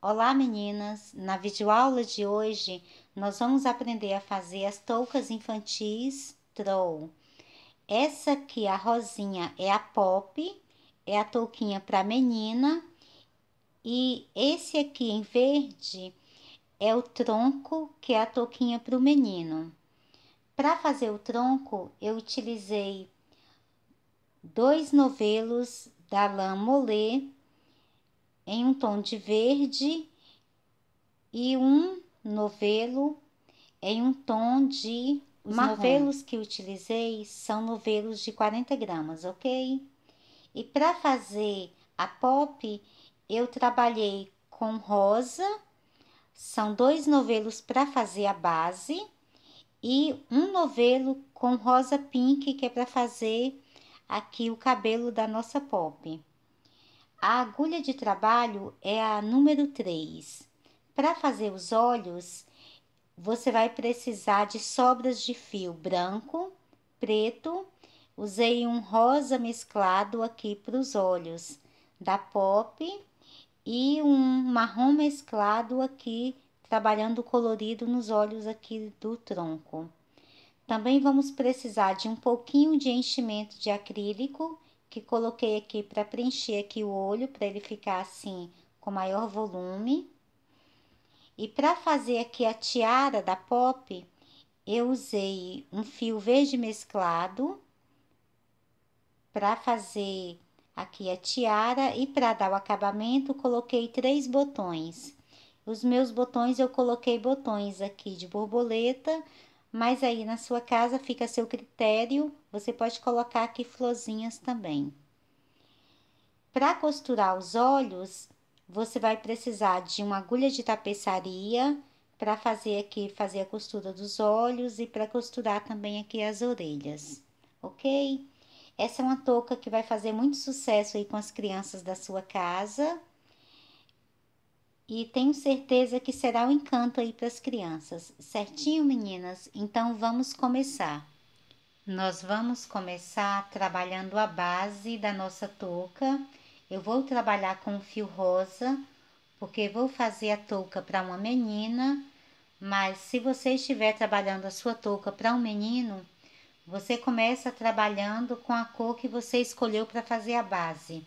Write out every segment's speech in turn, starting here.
Olá meninas, na videoaula de hoje nós vamos aprender a fazer as toucas infantis Troll. Essa aqui, a rosinha, é a Pop, é a touquinha para menina, e esse aqui em verde é o tronco, que é a touquinha para o menino. Para fazer o tronco eu utilizei 2 novelos da lã molê em um tom de verde e um novelo em um tom de marrom. Os novelos que utilizei são novelos de 40 gramas, ok? E para fazer a Pop, eu trabalhei com rosa, são 2 novelos para fazer a base, e um novelo com rosa pink, que é para fazer aqui o cabelo da nossa Pop. A agulha de trabalho é a número 3. Para fazer os olhos, você vai precisar de sobras de fio branco, preto. Usei um rosa mesclado aqui para os olhos da Pop e um marrom mesclado aqui, trabalhando colorido nos olhos aqui do tronco. Também vamos precisar de um pouquinho de enchimento de acrílico, que coloquei aqui para preencher aqui o olho, para ele ficar assim com maior volume. E para fazer aqui a tiara da Pop, eu usei um fio verde mesclado para fazer aqui a tiara, e para dar o acabamento coloquei 3 botões. Os meus botões eu coloquei botões aqui de borboleta, mas aí na sua casa fica a seu critério, você pode colocar aqui florzinhas também. Para costurar os olhos, você vai precisar de uma agulha de tapeçaria para fazer a costura dos olhos e para costurar também aqui as orelhas, ok? Essa é uma touca que vai fazer muito sucesso aí com as crianças da sua casa, e tenho certeza que será um encanto aí para as crianças. Certinho, meninas? Então vamos começar. Nós vamos começar trabalhando a base da nossa touca. Eu vou trabalhar com o fio rosa, porque vou fazer a touca para uma menina, mas se você estiver trabalhando a sua touca para um menino, você começa trabalhando com a cor que você escolheu para fazer a base,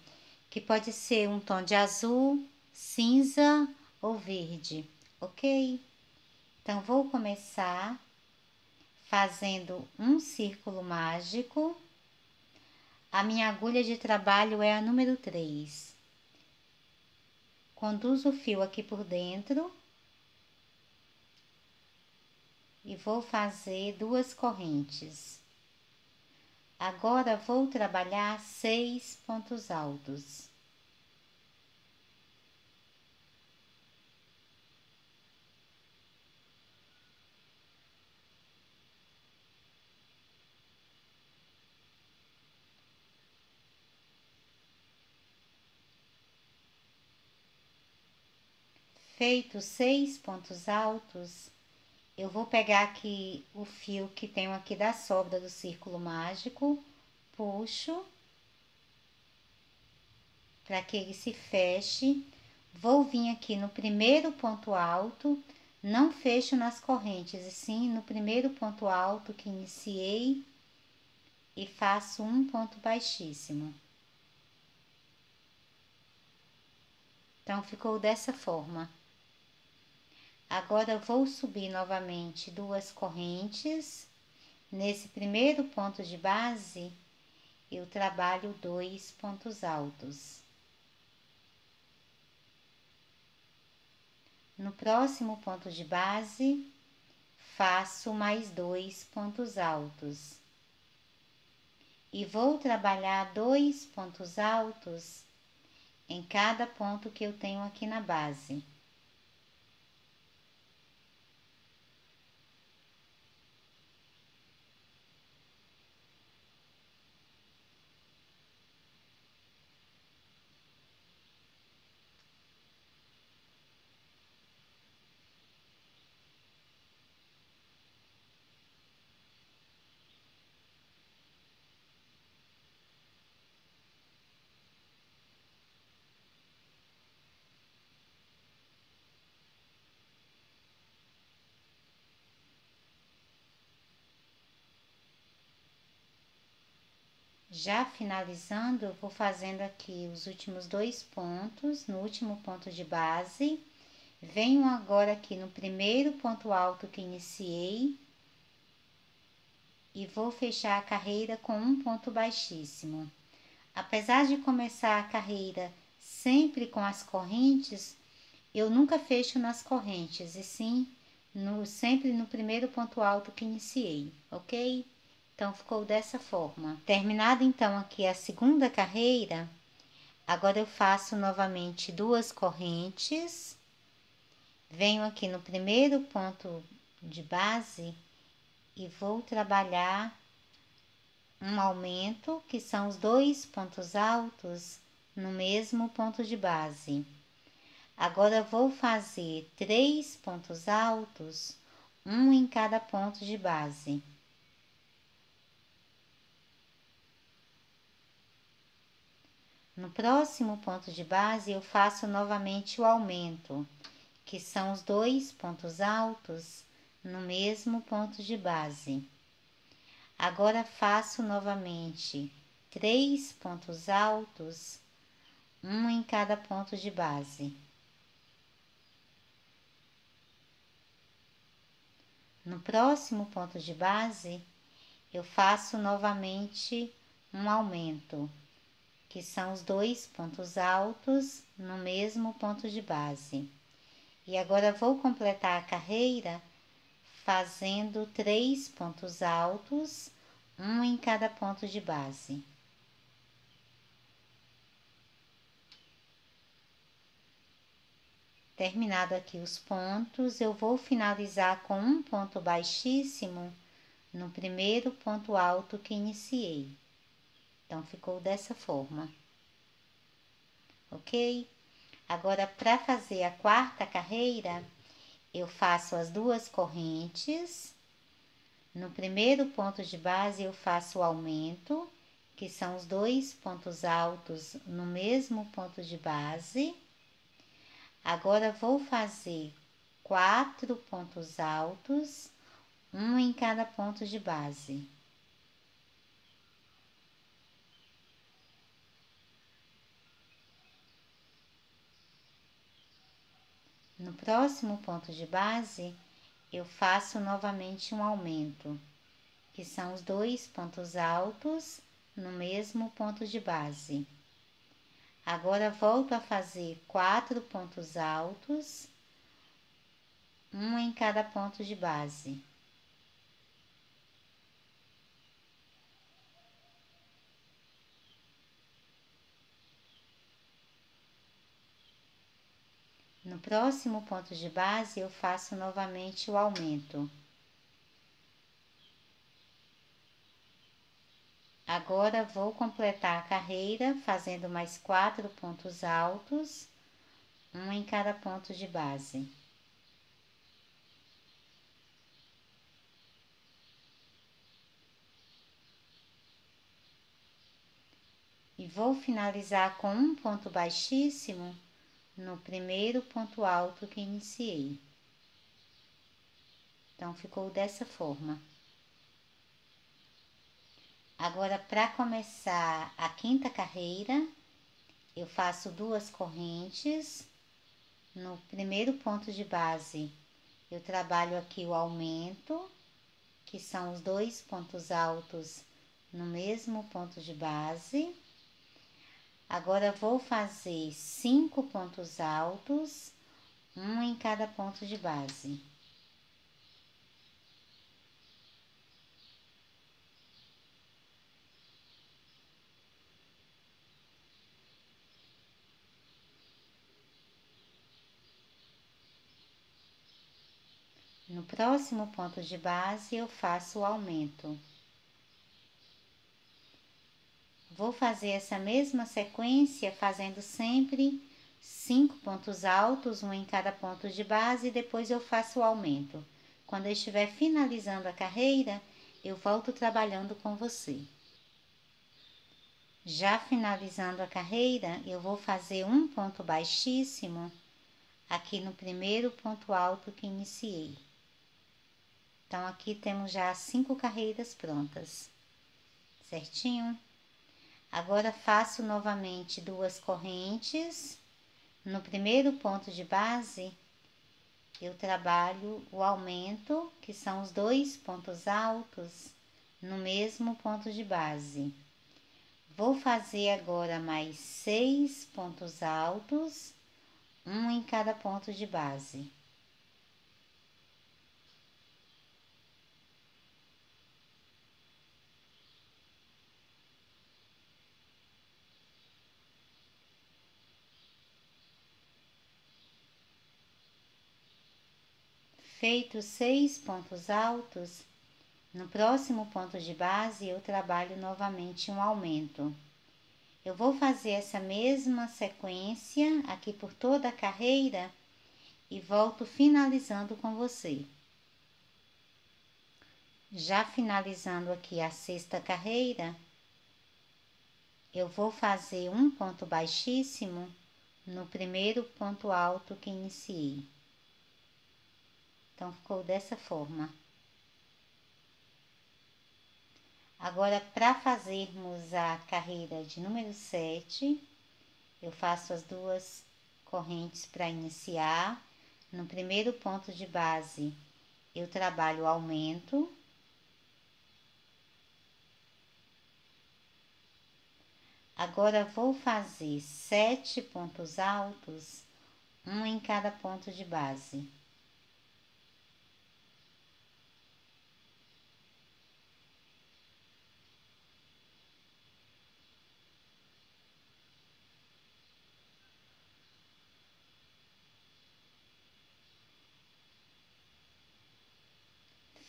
que pode ser um tom de azul, cinza ou verde, ok? Então, vou começar fazendo um círculo mágico. A minha agulha de trabalho é a número 3. Conduzo o fio aqui por dentro e vou fazer 2 correntes. Agora vou trabalhar 6 pontos altos. Feitos 6 pontos altos, eu vou pegar aqui o fio que tenho aqui da sobra do círculo mágico, puxo para que ele se feche. Vou vir aqui no primeiro ponto alto, não fecho nas correntes, e sim no primeiro ponto alto que iniciei, e faço um ponto baixíssimo. Então, ficou dessa forma. Agora, eu vou subir novamente 2 correntes. Nesse primeiro ponto de base, eu trabalho 2 pontos altos. No próximo ponto de base, faço mais 2 pontos altos. E vou trabalhar 2 pontos altos em cada ponto que eu tenho aqui na base. Já finalizando, eu vou fazendo aqui os últimos 2 pontos, no último ponto de base. Venho agora aqui no primeiro ponto alto que iniciei e vou fechar a carreira com um ponto baixíssimo. Apesar de começar a carreira sempre com as correntes, eu nunca fecho nas correntes, e sim sempre no primeiro ponto alto que iniciei, ok? Então, ficou dessa forma. Terminada então aqui a segunda carreira, agora eu faço novamente 2 correntes, venho aqui no primeiro ponto de base e vou trabalhar um aumento, que são os 2 pontos altos no mesmo ponto de base. Agora vou fazer 3 pontos altos, um em cada ponto de base. No próximo ponto de base, eu faço novamente o aumento, que são os 2 pontos altos no mesmo ponto de base. Agora faço novamente 3 pontos altos, um em cada ponto de base. No próximo ponto de base, eu faço novamente um aumento, que são os 2 pontos altos no mesmo ponto de base. E agora vou completar a carreira fazendo 3 pontos altos, um em cada ponto de base. Terminado aqui os pontos, eu vou finalizar com um ponto baixíssimo no primeiro ponto alto que iniciei. Então, ficou dessa forma, ok? Agora, para fazer a quarta carreira, eu faço as 2 correntes. No primeiro ponto de base, eu faço o aumento, que são os 2 pontos altos no mesmo ponto de base. Agora, vou fazer 4 pontos altos, um em cada ponto de base. No próximo ponto de base, eu faço novamente um aumento, que são os 2 pontos altos no mesmo ponto de base. Agora, volto a fazer 4 pontos altos, um em cada ponto de base. No próximo ponto de base, eu faço novamente o aumento. Agora, vou completar a carreira fazendo mais 4 pontos altos, um em cada ponto de base. E vou finalizar com um ponto baixíssimo no primeiro ponto alto que iniciei. Então, ficou dessa forma. Agora, para começar a quinta carreira, eu faço 2 correntes. No primeiro ponto de base, eu trabalho aqui o aumento, que são os 2 pontos altos no mesmo ponto de base. Agora, vou fazer 5 pontos altos, um em cada ponto de base. No próximo ponto de base, eu faço o aumento. Vou fazer essa mesma sequência, fazendo sempre 5 pontos altos, um em cada ponto de base, e depois eu faço o aumento. Quando eu estiver finalizando a carreira, eu volto trabalhando com você. Já finalizando a carreira, eu vou fazer um ponto baixíssimo aqui no primeiro ponto alto que iniciei. Então, aqui temos já 5 carreiras prontas, certinho? Agora faço novamente 2 correntes. No primeiro ponto de base, eu trabalho o aumento, que são os 2 pontos altos, no mesmo ponto de base. Vou fazer agora mais 6 pontos altos, um em cada ponto de base. Feitos 6 pontos altos, no próximo ponto de base eu trabalho novamente um aumento. Eu vou fazer essa mesma sequência aqui por toda a carreira e volto finalizando com você. Já finalizando aqui a 6ª carreira, eu vou fazer um ponto baixíssimo no primeiro ponto alto que iniciei. Então, ficou dessa forma. Agora, para fazermos a carreira de número 7, eu faço as 2 correntes para iniciar. No primeiro ponto de base, eu trabalho o aumento. Agora, vou fazer 7 pontos altos, um em cada ponto de base.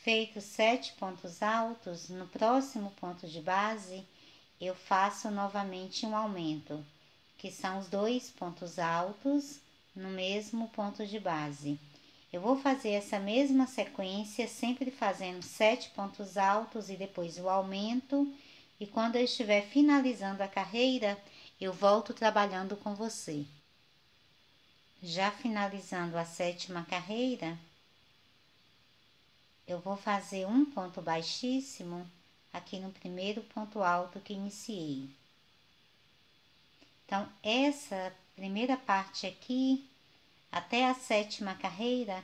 Feitos 7 pontos altos, no próximo ponto de base, eu faço novamente um aumento, que são os 2 pontos altos no mesmo ponto de base. Eu vou fazer essa mesma sequência, sempre fazendo 7 pontos altos e depois o aumento. E quando eu estiver finalizando a carreira, eu volto trabalhando com você. Já finalizando a 7ª carreira, eu vou fazer um ponto baixíssimo aqui no primeiro ponto alto que iniciei. Então, essa primeira parte aqui, até a 7ª carreira,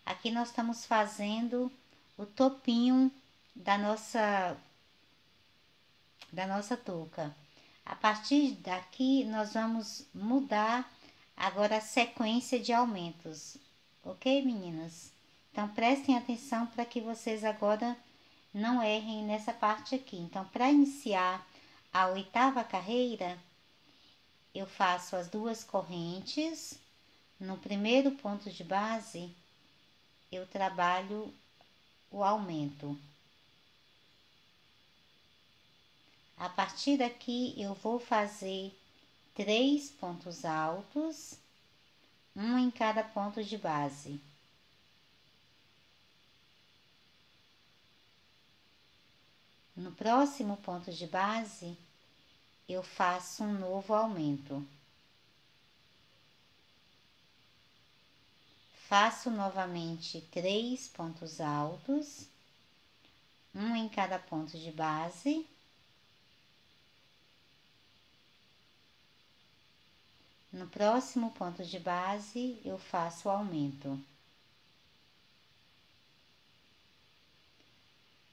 aqui nós estamos fazendo o topinho da nossa touca. A partir daqui, nós vamos mudar agora a sequência de aumentos, ok, meninas? Então, prestem atenção para que vocês agora não errem nessa parte aqui. Então, para iniciar a 8ª carreira, eu faço as 2 correntes. No primeiro ponto de base, eu trabalho o aumento. A partir daqui, eu vou fazer 3 pontos altos, um em cada ponto de base. No próximo ponto de base, eu faço um novo aumento. Faço novamente 3 pontos altos, um em cada ponto de base. No próximo ponto de base, eu faço o aumento.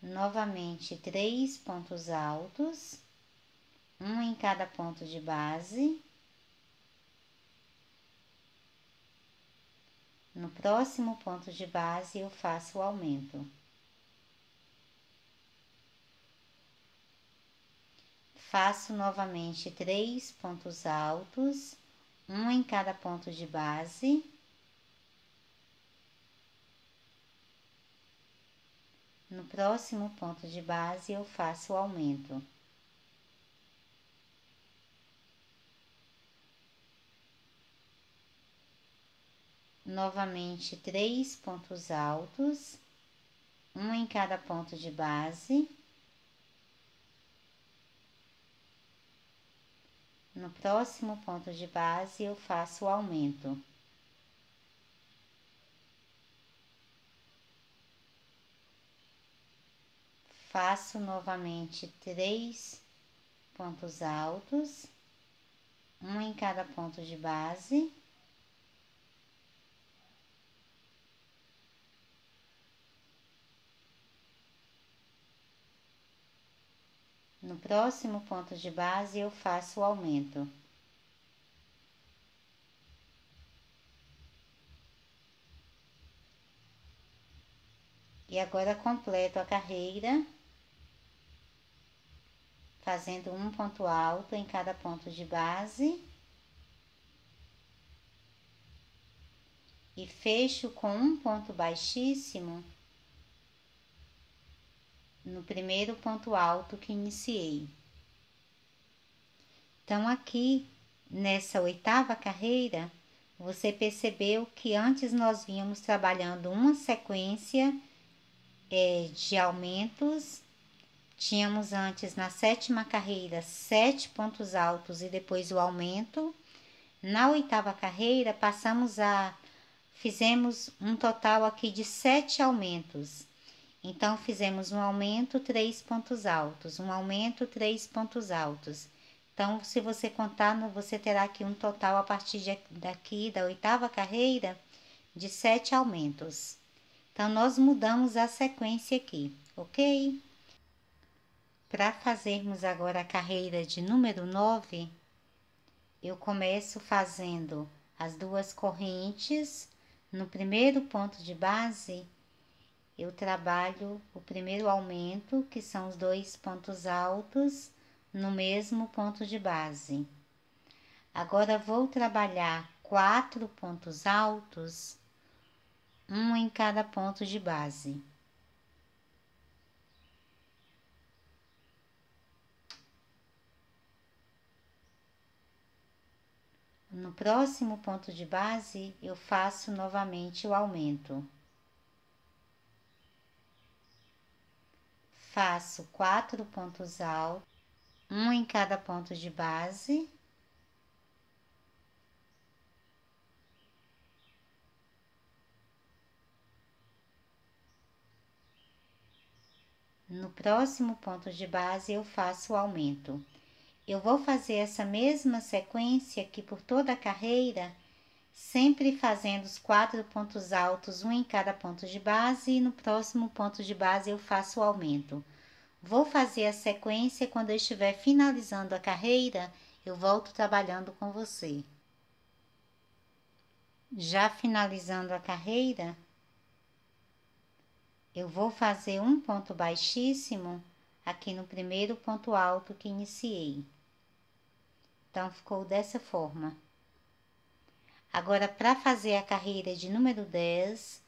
Novamente 3 pontos altos, um em cada ponto de base. No próximo ponto de base, eu faço o aumento. Faço novamente 3 pontos altos, um em cada ponto de base. No próximo ponto de base, eu faço o aumento. Novamente 3 pontos altos, um em cada ponto de base. No próximo ponto de base, eu faço o aumento. Faço novamente 3 pontos altos, um em cada ponto de base. No próximo ponto de base, eu faço o aumento. E agora completo a carreira, fazendo um ponto alto em cada ponto de base. E fecho com um ponto baixíssimo no primeiro ponto alto que iniciei. Então, aqui nessa oitava carreira, você percebeu que antes nós vínhamos trabalhando uma sequência de aumentos. Tínhamos antes na sétima carreira 7 pontos altos e depois o aumento. Na oitava carreira fizemos um total aqui de 7 aumentos. Então fizemos um aumento, 3 pontos altos, um aumento, 3 pontos altos. Então, se você contar, você terá aqui um total a partir daqui da oitava carreira de 7 aumentos. Então, nós mudamos a sequência aqui, ok? Para fazermos agora a carreira de número 9, eu começo fazendo as duas correntes. No primeiro ponto de base, eu trabalho o primeiro aumento, que são os 2 pontos altos, no mesmo ponto de base. Agora, vou trabalhar 4 pontos altos, um em cada ponto de base. No próximo ponto de base, eu faço novamente o aumento. Faço 4 pontos altos, um em cada ponto de base. No próximo ponto de base, eu faço o aumento. Eu vou fazer essa mesma sequência aqui por toda a carreira, sempre fazendo os 4 pontos altos, um em cada ponto de base, e no próximo ponto de base eu faço o aumento. Vou fazer a sequência, quando eu estiver finalizando a carreira, eu volto trabalhando com você. Já finalizando a carreira, eu vou fazer um ponto baixíssimo aqui no primeiro ponto alto que iniciei. Então, ficou dessa forma. Agora, para fazer a carreira de número 10,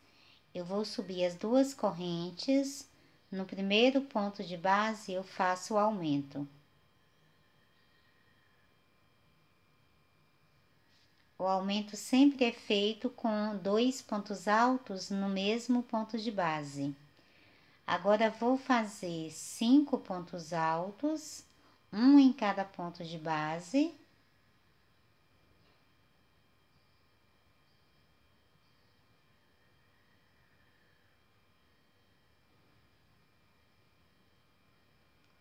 eu vou subir as duas correntes. No primeiro ponto de base, eu faço o aumento. O aumento sempre é feito com 2 pontos altos no mesmo ponto de base. Agora, vou fazer 5 pontos altos, um em cada ponto de base.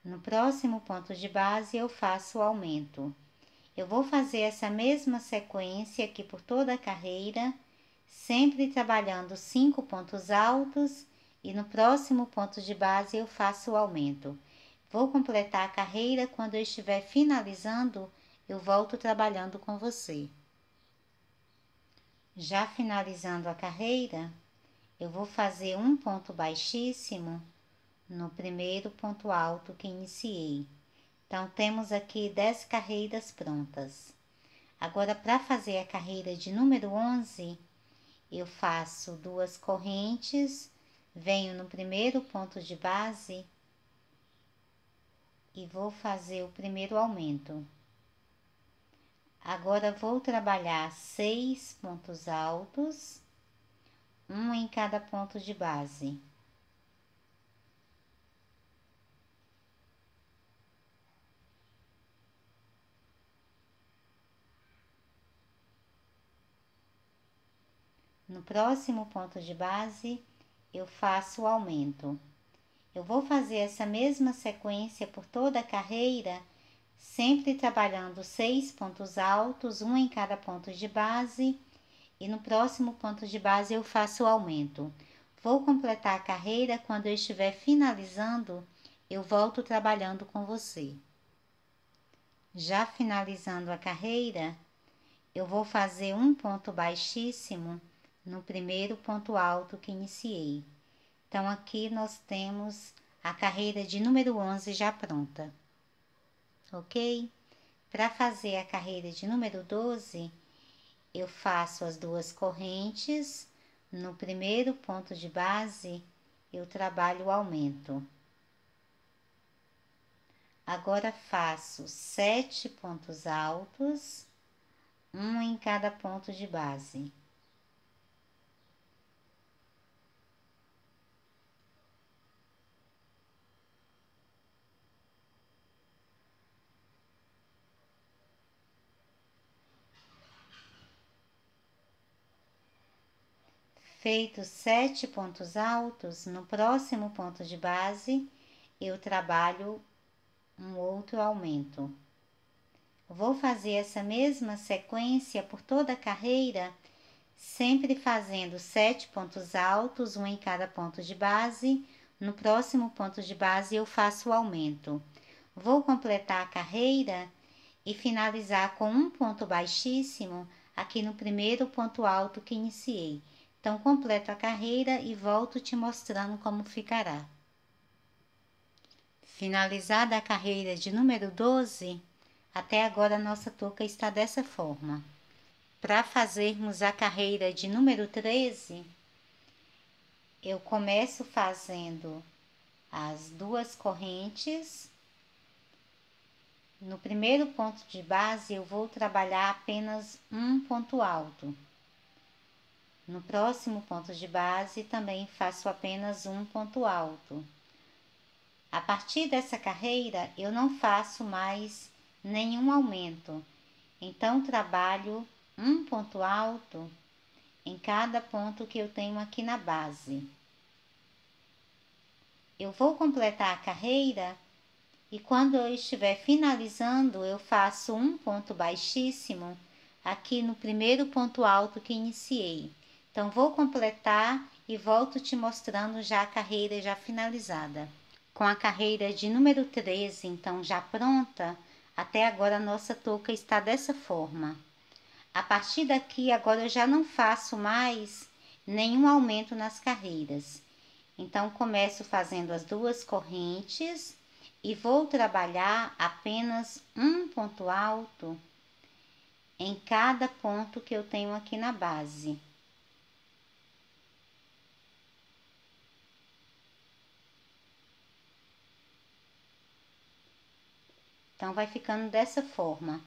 No próximo ponto de base, eu faço o aumento. Eu vou fazer essa mesma sequência aqui por toda a carreira, sempre trabalhando 5 pontos altos, e no próximo ponto de base eu faço o aumento. Vou completar a carreira, quando eu estiver finalizando, eu volto trabalhando com você. Já finalizando a carreira, eu vou fazer um ponto baixíssimo no primeiro ponto alto que iniciei. Então, temos aqui 10 carreiras prontas. Agora, para fazer a carreira de número 11, eu faço 2 correntes, venho no primeiro ponto de base e vou fazer o primeiro aumento. Agora, vou trabalhar 6 pontos altos, um em cada ponto de base. No próximo ponto de base, eu faço o aumento. Eu vou fazer essa mesma sequência por toda a carreira, sempre trabalhando 6 pontos altos, um em cada ponto de base, e no próximo ponto de base eu faço o aumento. Vou completar a carreira, quando eu estiver finalizando, eu volto trabalhando com você. Já finalizando a carreira, eu vou fazer um ponto baixíssimo no primeiro ponto alto que iniciei. Então, aqui nós temos a carreira de número 11 já pronta, ok? Para fazer a carreira de número 12, eu faço as duas correntes. No primeiro ponto de base, eu trabalho o aumento. Agora faço 7 pontos altos, um em cada ponto de base. Feitos 7 pontos altos, no próximo ponto de base, eu trabalho um outro aumento. Vou fazer essa mesma sequência por toda a carreira, sempre fazendo 7 pontos altos, um em cada ponto de base. No próximo ponto de base eu faço o aumento. Vou completar a carreira e finalizar com um ponto baixíssimo aqui no primeiro ponto alto que iniciei. Então, completo a carreira e volto te mostrando como ficará. Finalizada a carreira de número 12, até agora a nossa touca está dessa forma. Para fazermos a carreira de número 13, eu começo fazendo as duas correntes. No primeiro ponto de base, eu vou trabalhar apenas um ponto alto. No próximo ponto de base, também faço apenas um ponto alto. A partir dessa carreira, eu não faço mais nenhum aumento. Então, trabalho um ponto alto em cada ponto que eu tenho aqui na base. Eu vou completar a carreira e quando eu estiver finalizando, eu faço um ponto baixíssimo aqui no primeiro ponto alto que iniciei. Então, vou completar e volto te mostrando já a carreira já finalizada. Com a carreira de número 13, então, já pronta, até agora a nossa touca está dessa forma. A partir daqui, agora eu já não faço mais nenhum aumento nas carreiras. Então, começo fazendo as duas correntes e vou trabalhar apenas um ponto alto em cada ponto que eu tenho aqui na base. Então, vai ficando dessa forma.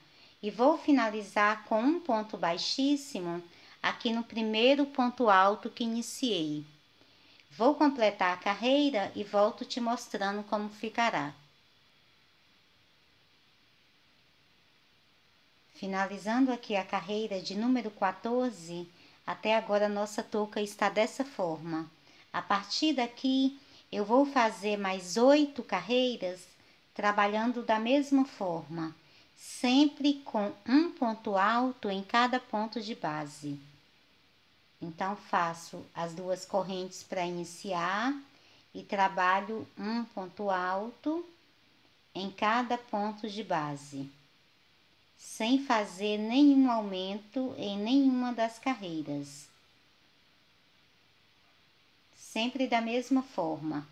E vou finalizar com um ponto baixíssimo aqui no primeiro ponto alto que iniciei. Vou completar a carreira e volto te mostrando como ficará. Finalizando aqui a carreira de número 14, até agora a nossa touca está dessa forma. A partir daqui, eu vou fazer mais 8 carreiras, trabalhando da mesma forma, sempre com um ponto alto em cada ponto de base. Então, faço as duas correntes para iniciar e trabalho um ponto alto em cada ponto de base, sem fazer nenhum aumento em nenhuma das carreiras. Sempre da mesma forma.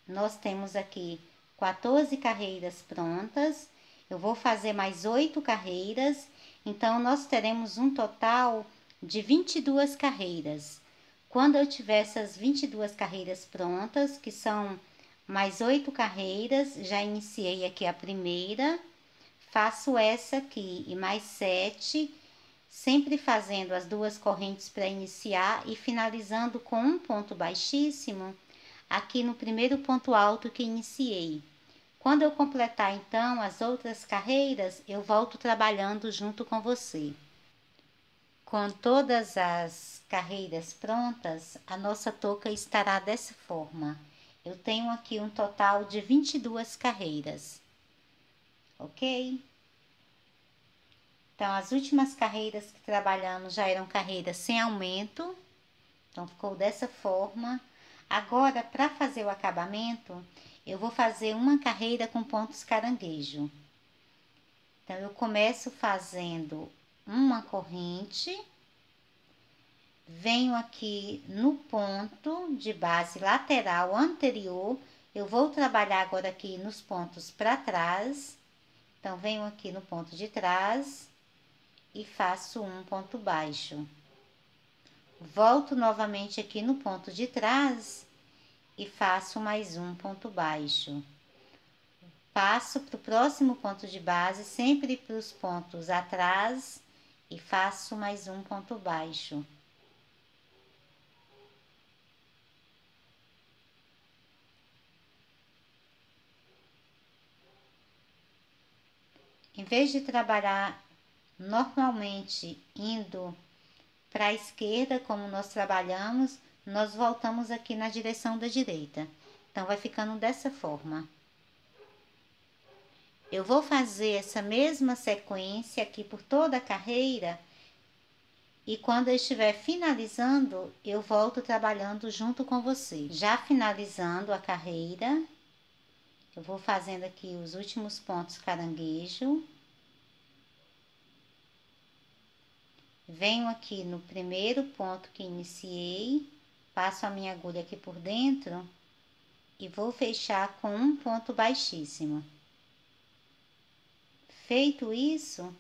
Nós temos aqui 14 carreiras prontas. Eu vou fazer mais 8 carreiras, então nós teremos um total de 22 carreiras. Quando eu tiver essas 22 carreiras prontas, que são mais 8 carreiras, já iniciei aqui a primeira, faço essa aqui e mais 7, sempre fazendo as duas correntes para iniciar e finalizando com um ponto baixíssimo aqui no primeiro ponto alto que iniciei. Quando eu completar então as outras carreiras, eu volto trabalhando junto com você. Com todas as carreiras prontas, a nossa touca estará dessa forma. Eu tenho aqui um total de 22 carreiras. ok? Então, as últimas carreiras que trabalhamos já eram carreiras sem aumento, então ficou dessa forma. Agora, para fazer o acabamento, eu vou fazer uma carreira com pontos caranguejo. Então, eu começo fazendo uma corrente, venho aqui no ponto de base lateral anterior, eu vou trabalhar agora aqui nos pontos para trás. Então, venho aqui no ponto de trás e faço um ponto baixo. Volto novamente aqui no ponto de trás e faço mais um ponto baixo. Passo para o próximo ponto de base, sempre para os pontos atrás e faço mais um ponto baixo. Em vez de trabalhar normalmente indo para a esquerda, como nós trabalhamos, nós voltamos aqui na direção da direita. Então, vai ficando dessa forma. Eu vou fazer essa mesma sequência aqui por toda a carreira e quando eu estiver finalizando, eu volto trabalhando junto com você. Já finalizando a carreira, eu vou fazendo aqui os últimos pontos caranguejo. Venho aqui no primeiro ponto que iniciei, passo a minha agulha aqui por dentro e vou fechar com um ponto baixíssimo. Feito isso,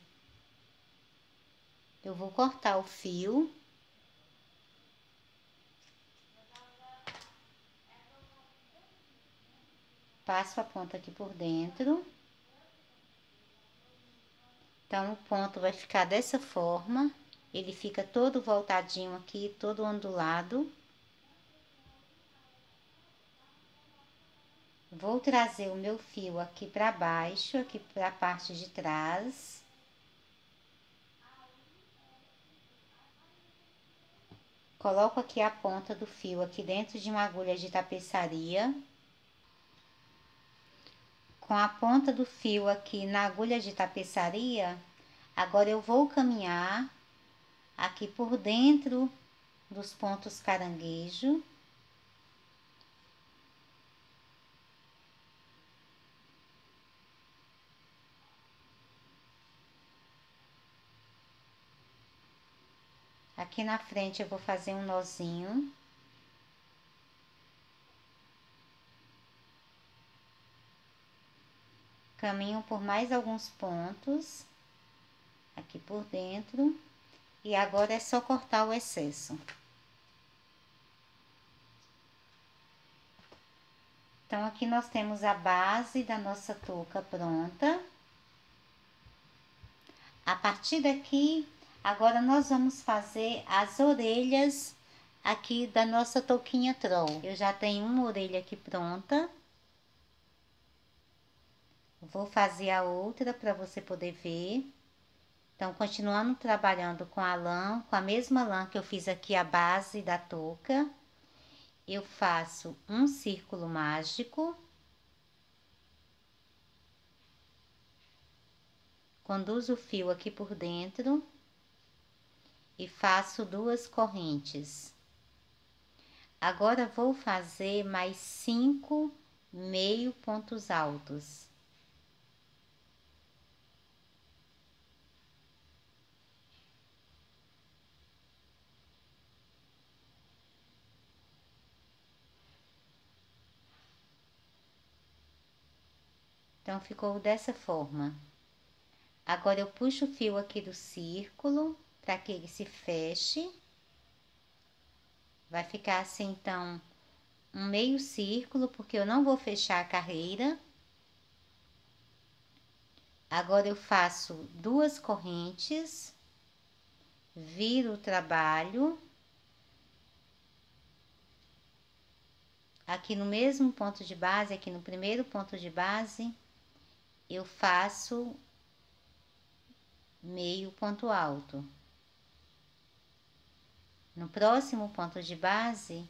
eu vou cortar o fio. Passo a ponta aqui por dentro. Então, o ponto vai ficar dessa forma. Ele fica todo voltadinho aqui, todo ondulado. Vou trazer o meu fio aqui para baixo, aqui para a parte de trás. Coloco aqui a ponta do fio aqui dentro de uma agulha de tapeçaria. Com a ponta do fio aqui na agulha de tapeçaria, agora eu vou caminhar aqui por dentro dos pontos caranguejo. Aqui na frente eu vou fazer um nozinho. Caminho por mais alguns pontos aqui por dentro e agora é só cortar o excesso. Então, aqui nós temos a base da nossa touca pronta. A partir daqui, agora nós vamos fazer as orelhas aqui da nossa touquinha troll. Eu já tenho uma orelha aqui pronta. Vou fazer a outra para você poder ver. Então, continuando trabalhando com a lã, com a mesma lã que eu fiz aqui a base da touca, eu faço um círculo mágico. Conduzo o fio aqui por dentro e faço duas correntes. Agora, vou fazer mais 5 meio pontos altos. Então, ficou dessa forma. Agora, eu puxo o fio aqui do círculo para que ele se feche. Vai ficar assim, então, um meio círculo, porque eu não vou fechar a carreira. Agora, eu faço duas correntes, viro o trabalho. Aqui no mesmo ponto de base, aqui no primeiro ponto de base, eu faço meio ponto alto. No próximo ponto de base,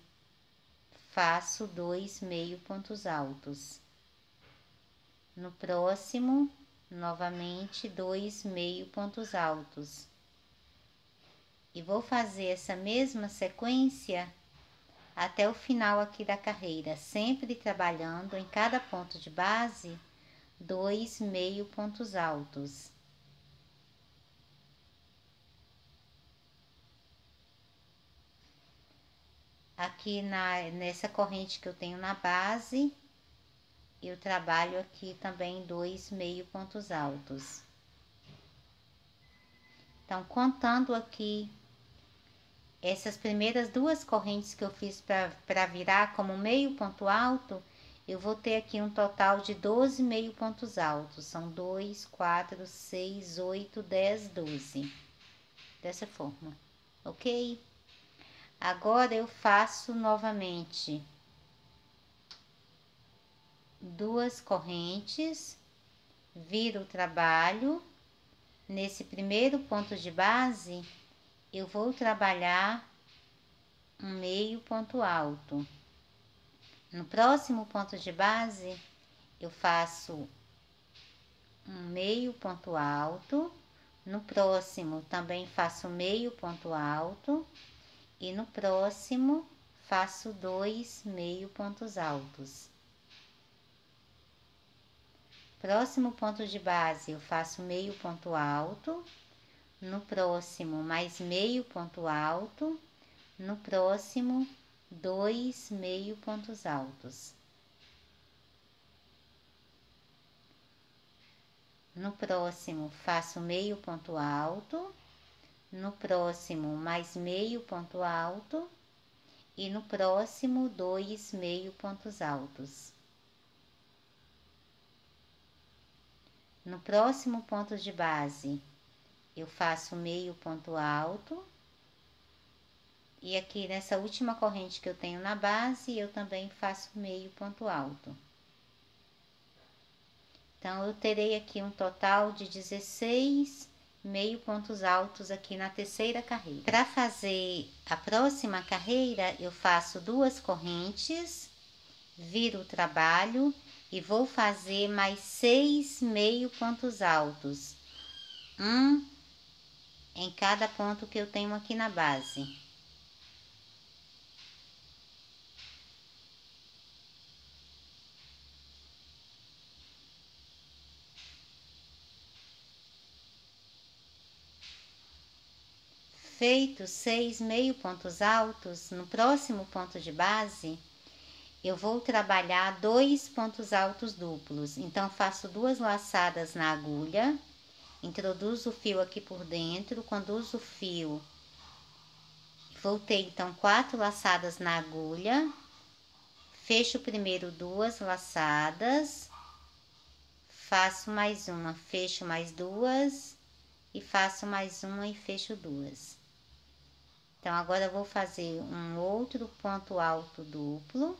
faço 2 meio pontos altos. No próximo, novamente 2 meio pontos altos. E vou fazer essa mesma sequência até o final aqui da carreira, sempre trabalhando em cada ponto de base 2 meio pontos altos. Aqui nessa corrente que eu tenho na base, eu trabalho aqui também 2 meio pontos altos. Então, contando aqui essas primeiras duas correntes que eu fiz para virar como meio ponto alto, eu vou ter aqui um total de 12 meio pontos altos. São 2, 4, 6, 8, 10, 12. Dessa forma, ok? Agora eu faço novamente duas correntes, viro o trabalho. Nesse primeiro ponto de base, eu vou trabalhar um meio ponto alto. No próximo ponto de base, eu faço um meio ponto alto. No próximo, também faço meio ponto alto. E no próximo, faço 2 meio pontos altos. Próximo ponto de base, eu faço meio ponto alto. No próximo, mais meio ponto alto. No próximo, 2 meio pontos altos. No próximo, faço meio ponto alto. No próximo, mais meio ponto alto. E no próximo, 2 meio pontos altos. No próximo ponto de base, eu faço meio ponto alto. E aqui nessa última corrente que eu tenho na base, eu também faço meio ponto alto. Então, eu terei aqui um total de 16 meio pontos altos aqui na terceira carreira. Para fazer a próxima carreira, eu faço duas correntes, viro o trabalho e vou fazer mais 6 meio pontos altos. Um em cada ponto que eu tenho aqui na base. Feito 6 meio pontos altos, no próximo ponto de base, eu vou trabalhar 2 pontos altos duplos. Então, faço 2 laçadas na agulha, introduzo o fio aqui por dentro, conduzo o fio, voltei então 4 laçadas na agulha, fecho primeiro 2 laçadas, faço mais uma, fecho mais 2 e faço mais uma e fecho 2. Então, agora eu vou fazer um outro ponto alto duplo.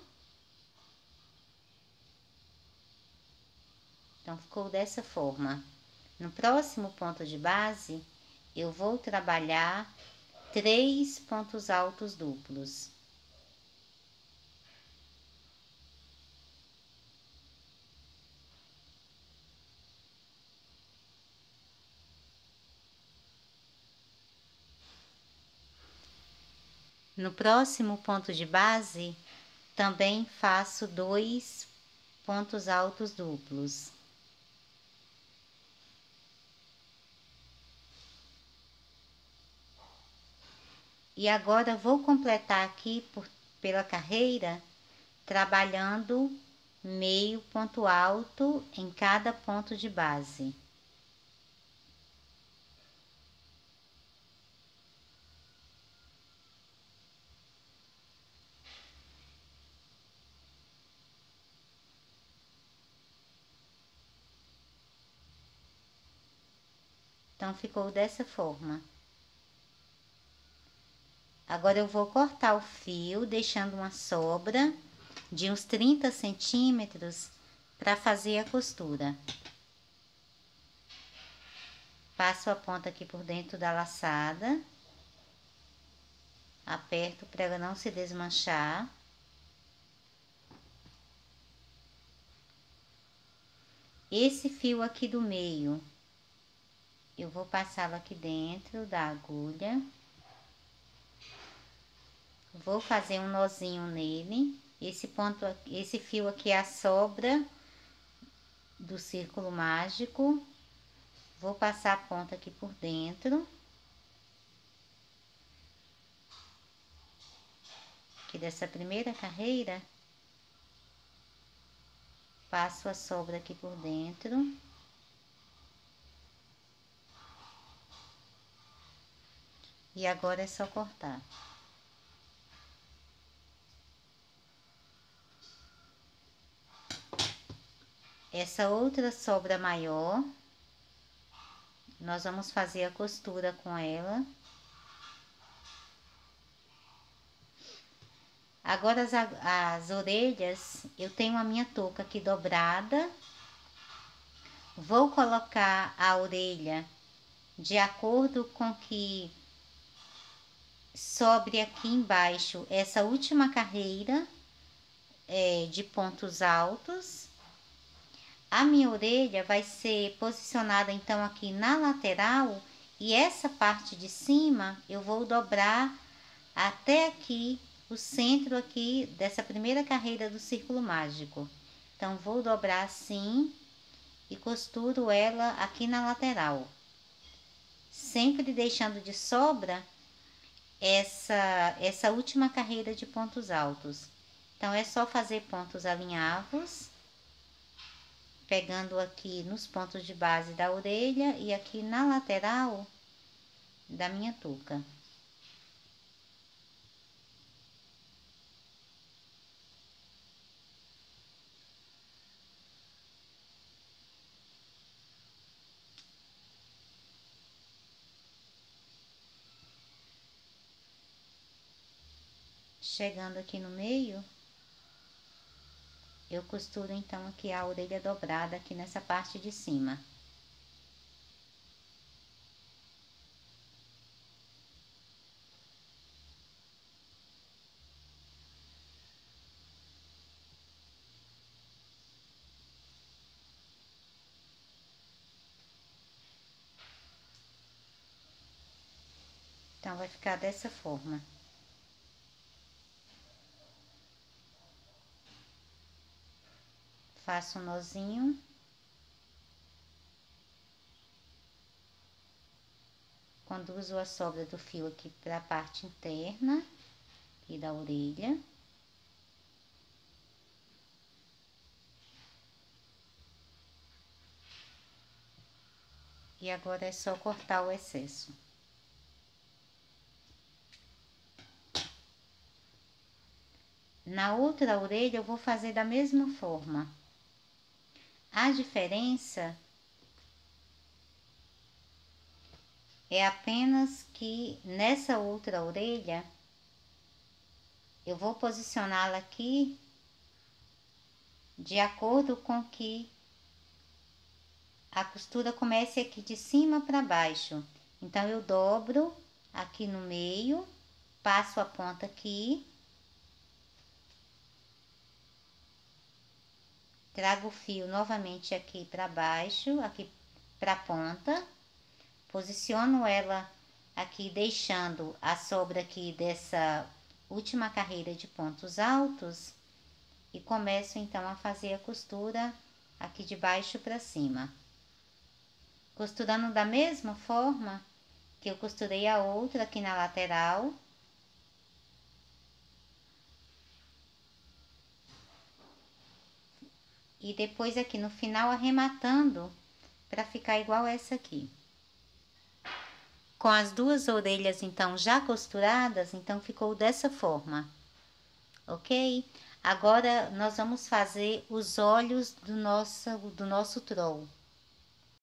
Então, ficou dessa forma. No próximo ponto de base, eu vou trabalhar 3 pontos altos duplos. No próximo ponto de base, também faço 2 pontos altos duplos. E agora vou completar aqui pela carreira, trabalhando meio ponto alto em cada ponto de base. Então, ficou dessa forma. Agora, eu vou cortar o fio, deixando uma sobra de uns 30 centímetros para fazer a costura. Passo a ponta aqui por dentro da laçada. Aperto para ela não se desmanchar. Esse fio aqui do meio, eu vou passá-lo aqui dentro da agulha. Vou fazer um nozinho nele. Esse fio aqui é a sobra do círculo mágico. Vou passar a ponta aqui por dentro. Aqui dessa primeira carreira. Passo a sobra aqui por dentro. E agora é só cortar. Essa outra sobra maior, nós vamos fazer a costura com ela. Agora as orelhas, eu tenho a minha touca aqui dobrada. Vou colocar a orelha de acordo com que sobre aqui embaixo essa última carreira de pontos altos. A minha orelha vai ser posicionada então aqui na lateral e essa parte de cima eu vou dobrar até aqui, o centro aqui dessa primeira carreira do círculo mágico. Então, vou dobrar assim e costuro ela aqui na lateral. Sempre deixando de sobra essa última carreira de pontos altos. Então, é só fazer pontos alinhavos, pegando aqui nos pontos de base da orelha e aqui na lateral da minha touca. Chegando aqui no meio, eu costuro então aqui a orelha dobrada aqui nessa parte de cima. Então, vai ficar dessa forma. Faço um nozinho. Conduzo a sobra do fio aqui para a parte interna e da orelha. E agora é só cortar o excesso. Na outra orelha eu vou fazer da mesma forma. A diferença é apenas que nessa outra orelha eu vou posicioná-la aqui de acordo com que a costura comece aqui de cima para baixo. Então, eu dobro aqui no meio, passo a ponta aqui, trago o fio novamente aqui para baixo, aqui para a ponta, posiciono ela aqui, deixando a sobra aqui dessa última carreira de pontos altos e começo então a fazer a costura aqui de baixo para cima. Costurando da mesma forma que eu costurei a outra aqui na lateral. E depois aqui no final arrematando para ficar igual essa aqui. Com as duas orelhas então já costuradas, então ficou dessa forma, ok? Agora nós vamos fazer os olhos do nosso troll.